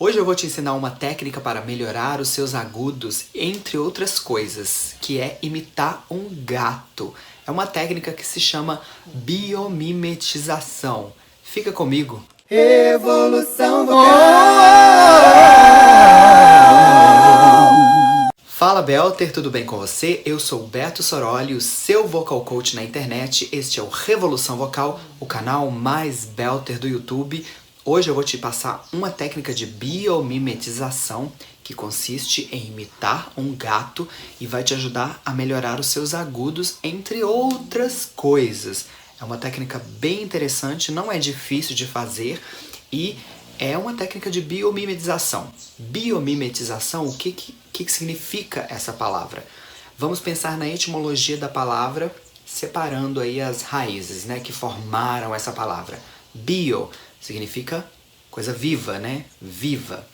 Hoje eu vou te ensinar uma técnica para melhorar os seus agudos, entre outras coisas, que é imitar um gato. É uma técnica que se chama biomimetização. Fica comigo. Revolução Vocal! Fala Belter, tudo bem com você? Eu sou o Beto Soroli, o seu vocal coach na internet. Este é o Revolução Vocal, o canal mais Belter do YouTube. Hoje eu vou te passar uma técnica de biomimetização que consiste em imitar um gato e vai te ajudar a melhorar os seus agudos, entre outras coisas. É uma técnica bem interessante, não é difícil de fazer e é uma técnica de biomimetização. Biomimetização, o que significa essa palavra? Vamos pensar na etimologia da palavra, separando aí as raízes, né, que formaram essa palavra. Bio significa coisa viva, né? Viva.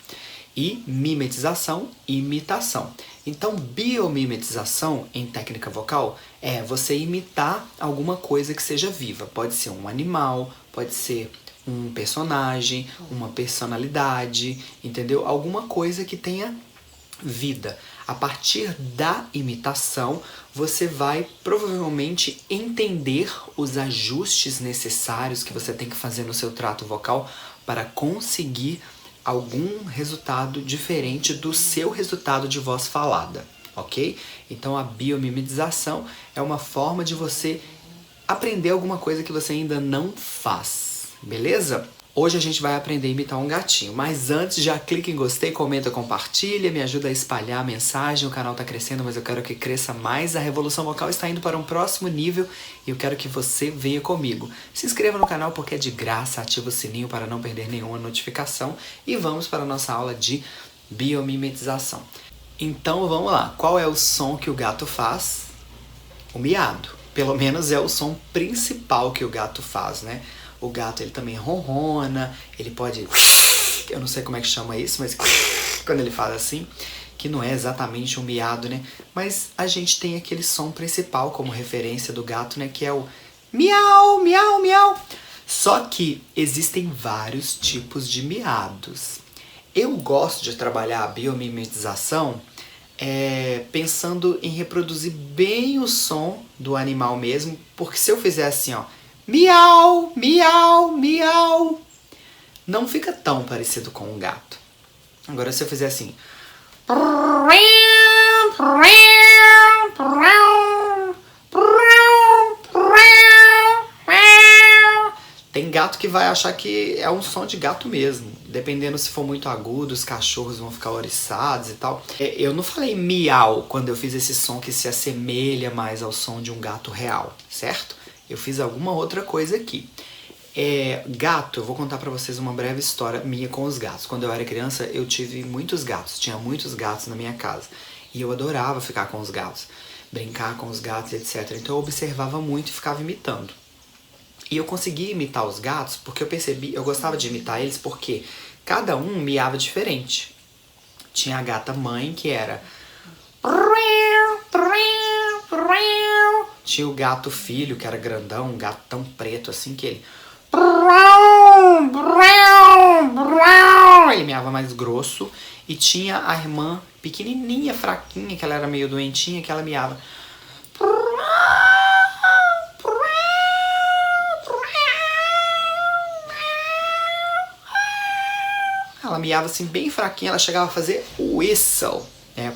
E mimetização, imitação. Então, biomimetização em técnica vocal é você imitar alguma coisa que seja viva. Pode ser um animal, pode ser um personagem, uma personalidade, entendeu? Alguma coisa que tenha vida. A partir da imitação, você vai provavelmente entender os ajustes necessários que você tem que fazer no seu trato vocal para conseguir algum resultado diferente do seu resultado de voz falada, ok? Então a biomimetização é uma forma de você aprender alguma coisa que você ainda não faz, beleza? Hoje a gente vai aprender a imitar um gatinho, mas antes já clica em gostei, comenta, compartilha, me ajuda a espalhar a mensagem. O canal está crescendo, mas eu quero que cresça mais. A Revolução Vocal está indo para um próximo nível e eu quero que você venha comigo. Se inscreva no canal porque é de graça, ativa o sininho para não perder nenhuma notificação e vamos para a nossa aula de biomimetização. Então vamos lá, qual é o som que o gato faz? O miado. Pelo menos é o som principal que o gato faz, né? O gato, ele também ronrona, ele pode... Eu não sei como é que chama isso, mas quando ele fala assim, que não é exatamente um miado, né? Mas a gente tem aquele som principal como referência do gato, né? Que é o miau, miau, miau. Só que existem vários tipos de miados. Eu gosto de trabalhar a biomimetização pensando em reproduzir bem o som do animal mesmo, porque se eu fizer assim, ó, miau, miau, miau, não fica tão parecido com um gato. Agora se eu fizer assim, tem gato que vai achar que é um som de gato mesmo. Dependendo se for muito agudo, os cachorros vão ficar oriçados e tal. Eu não falei miau quando eu fiz esse som que se assemelha mais ao som de um gato real, certo? Eu fiz alguma outra coisa aqui. Gato, eu vou contar pra vocês uma breve história minha com os gatos. Quando eu era criança, eu tive muitos gatos. Tinha muitos gatos na minha casa. E eu adorava ficar com os gatos. Brincar com os gatos, etc. Então eu observava muito e ficava imitando. E eu consegui imitar os gatos porque eu gostava de imitar eles porque cada um miava diferente. Tinha a gata mãe que era... Tinha o gato filho que era grandão, um gatão preto assim que ele... Ele miava mais grosso. E tinha a irmã pequenininha, fraquinha, que ela era meio doentinha, que ela miava... Ela miava assim bem fraquinha, ela chegava a fazer whistle.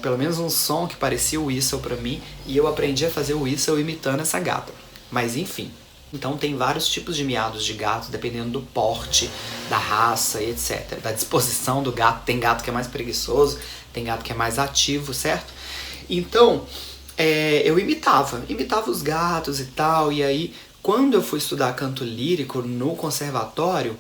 Pelo menos um som que parecia o whistle pra mim. E eu aprendi a fazer o whistle imitando essa gata. Mas enfim. Então tem vários tipos de miados de gato, dependendo do porte, da raça e etc. Da disposição do gato. Tem gato que é mais preguiçoso, tem gato que é mais ativo, certo? Então, eu imitava os gatos e tal. E aí, quando eu fui estudar canto lírico no conservatório...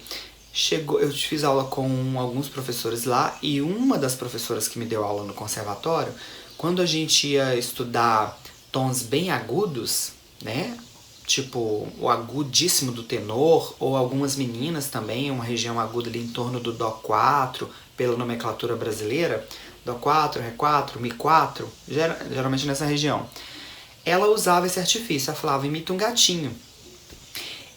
eu fiz aula com alguns professores lá e uma das professoras que me deu aula no conservatório, quando a gente ia estudar tons bem agudos, né? Tipo o agudíssimo do tenor, ou algumas meninas também, uma região aguda ali em torno do Dó4, pela nomenclatura brasileira, Dó4, Ré4, Mi4, geralmente nessa região. Ela usava esse artifício, ela falava, imita um gatinho.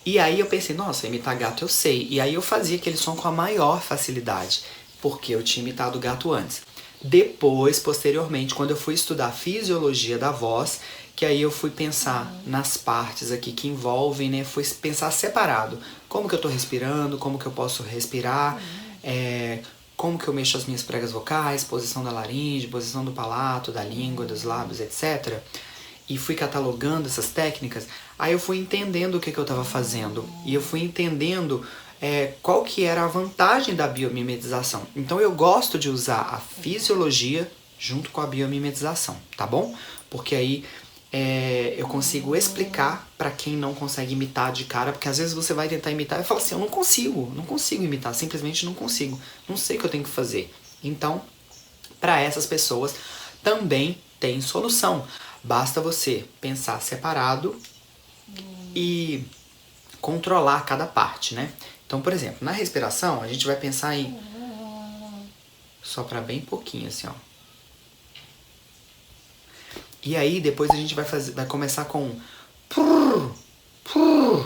E aí eu pensei, nossa, imitar gato eu sei. E aí eu fazia aquele som com a maior facilidade. porque eu tinha imitado o gato antes. Depois, posteriormente, quando eu fui estudar fisiologia da voz, que aí eu fui pensar nas partes aqui que envolvem, né? Fui pensar separado. Como que eu tô respirando, como que eu posso respirar, como que eu mexo as minhas pregas vocais, posição da laringe, posição do palato, da língua, dos lábios, etc. E fui catalogando essas técnicas. Aí eu fui entendendo o que eu estava fazendo. E eu fui entendendo qual que era a vantagem da biomimetização. Então eu gosto de usar a fisiologia junto com a biomimetização, tá bom? Porque aí eu consigo explicar para quem não consegue imitar de cara, porque às vezes você vai tentar imitar e fala assim, eu não consigo imitar, simplesmente não consigo, não sei o que eu tenho que fazer. Então, para essas pessoas também tem solução. Basta você pensar separado e controlar cada parte, né? Então, por exemplo, na respiração, a gente vai pensar em soprar bem pouquinho, assim, ó. E aí, depois a gente vai começar com prrr, prrr,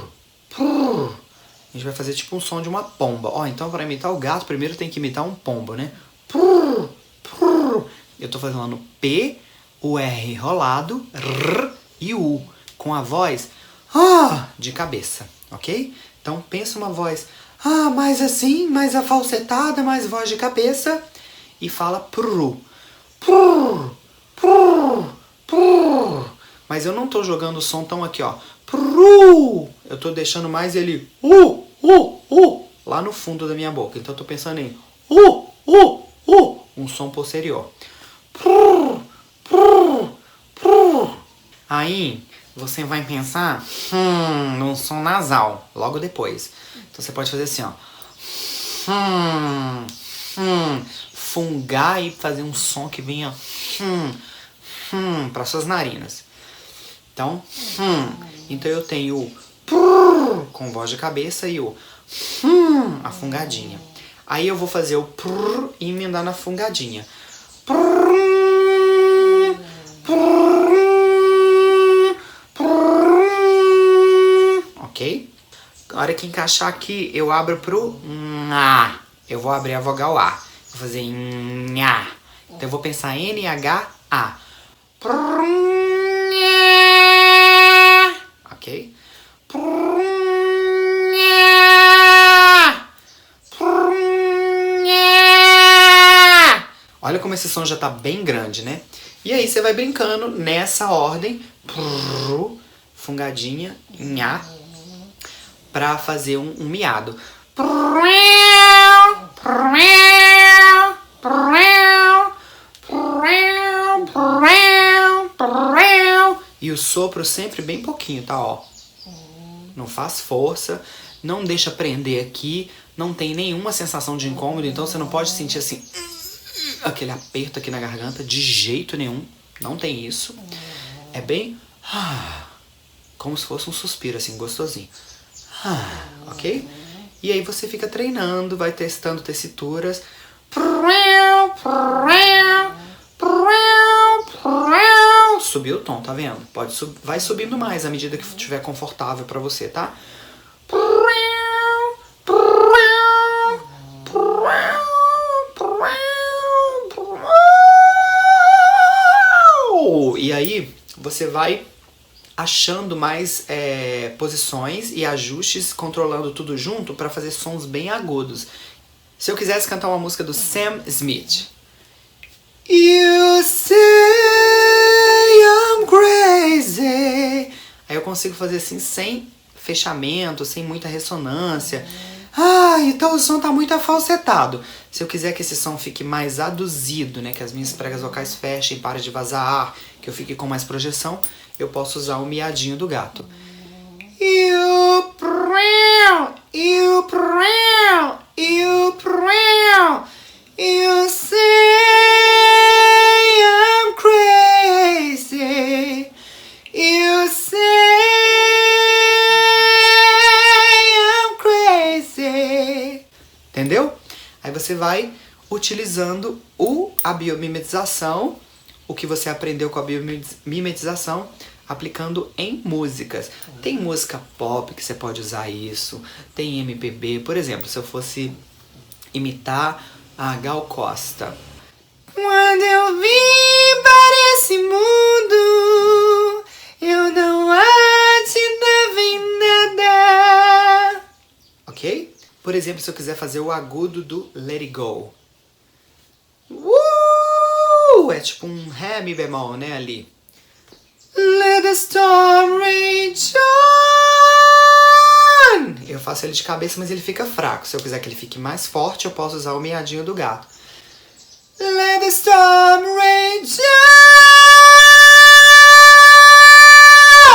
prrr. A gente vai fazer tipo um som de uma pomba. Ó, então para imitar o gato, primeiro tem que imitar um pombo, né? Prrr, prrr. Eu tô fazendo P, o R enrolado, R e U, com a voz de cabeça, ok? Então pensa uma voz mais assim, mais afalcetada, mais voz de cabeça, e fala prrr, prrr, prrr, prrr. Mas eu não tô jogando o som tão aqui, ó. Prrr. Eu tô deixando mais ele lá no fundo da minha boca. Então eu tô pensando em um som posterior. Prrr, prrr, prrr. Aí você vai pensar num som nasal logo depois. Então você pode fazer assim, ó. Fungar e fazer um som que venha para suas narinas. Então, então eu tenho o prrr, com voz de cabeça e o a fungadinha. Aí eu vou fazer o prrr e emendar na fungadinha. Prrr, prrr, prrr. Ok? Na hora que encaixar aqui, eu abro pro nha. Eu vou abrir a vogal A. Vou fazer nha. Então eu vou pensar N-H-A. Ok? Olha como esse som já tá bem grande, né? E aí você vai brincando nessa ordem, fungadinha, nha, pra fazer um miado. E o sopro sempre bem pouquinho, tá? Ó. Não faz força, não deixa prender aqui, não tem nenhuma sensação de incômodo, então você não pode sentir assim, aquele aperto aqui na garganta, de jeito nenhum, não tem isso. É bem como se fosse um suspiro, assim, gostosinho. Ok? E aí você fica treinando, vai testando tessituras. Subiu o tom, tá vendo? Vai subindo mais à medida que estiver confortável pra você, tá? E aí você vai achando mais posições e ajustes, controlando tudo junto para fazer sons bem agudos. Se eu quisesse cantar uma música do Sam Smith, You say I'm crazy, aí eu consigo fazer assim sem fechamento, sem muita ressonância. Então o som tá muito afalcetado. Se eu quiser que esse som fique mais aduzido, né, que as minhas pregas vocais fechem, pare de vazar ar, que eu fique com mais projeção, eu posso usar o miadinho do gato. You say I'm crazy. You say I'm crazy. Entendeu? Aí você vai utilizando a biomimetização, o que você aprendeu com a biomimetização, aplicando em músicas. Tem música pop que você pode usar isso, tem MPB. Por exemplo, se eu fosse imitar A Gal Costa. Quando eu vim para esse mundo, eu não acreditava em nada. Ok? Por exemplo, se eu quiser fazer o agudo do Let It Go. É tipo um Ré, Mi bemol, né, ali. Let the storm rage on. Eu faço ele de cabeça, mas ele fica fraco. Se eu quiser que ele fique mais forte, eu posso usar o miadinho do gato. Let the storm rage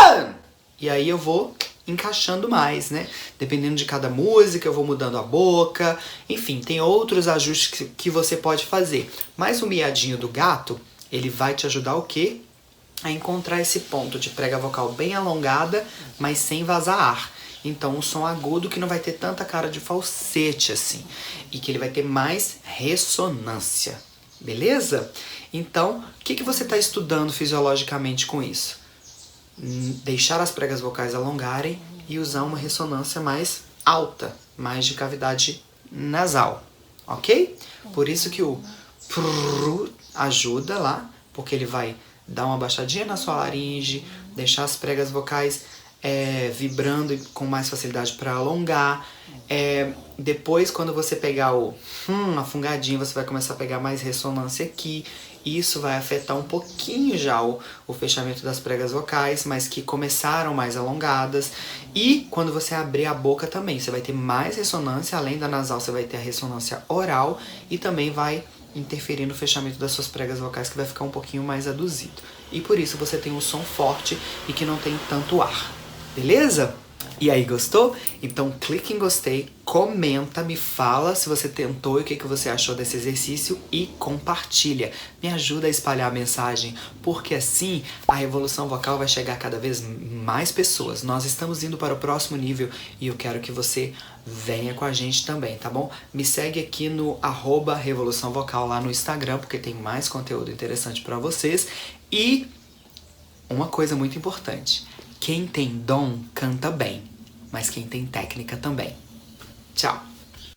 on. E aí eu vou encaixando mais, né? Dependendo de cada música, eu vou mudando a boca. Enfim, tem outros ajustes que você pode fazer. Mas o miadinho do gato, ele vai te ajudar o quê? A encontrar esse ponto de prega vocal bem alongada, mas sem vazar ar. Então, um som agudo que não vai ter tanta cara de falsete assim. E que ele vai ter mais ressonância. Beleza? Então, o que você está estudando fisiologicamente com isso? Deixar as pregas vocais alongarem e usar uma ressonância mais alta, mais de cavidade nasal, ok? Por isso que o prrr ajuda lá, porque ele vai dar uma baixadinha na sua laringe, deixar as pregas vocais vibrando com mais facilidade para alongar. Depois, quando você pegar o afungadinho, você vai começar a pegar mais ressonância aqui. Isso vai afetar um pouquinho já o fechamento das pregas vocais, mas que começaram mais alongadas. E quando você abrir a boca também, você vai ter mais ressonância. Além da nasal, você vai ter a ressonância oral e também vai interferir no fechamento das suas pregas vocais, que vai ficar um pouquinho mais aduzido. E por isso você tem um som forte e que não tem tanto ar. Beleza? E aí, gostou? Então clique em gostei, comenta, me fala se você tentou e o que você achou desse exercício e compartilha. Me ajuda a espalhar a mensagem, porque assim a revolução vocal vai chegar a cada vez mais pessoas. Nós estamos indo para o próximo nível e eu quero que você venha com a gente também, tá bom? Me segue aqui no @revolução vocal lá no Instagram, porque tem mais conteúdo interessante para vocês. E uma coisa muito importante, quem tem dom canta bem, mas quem tem técnica também. Tchau!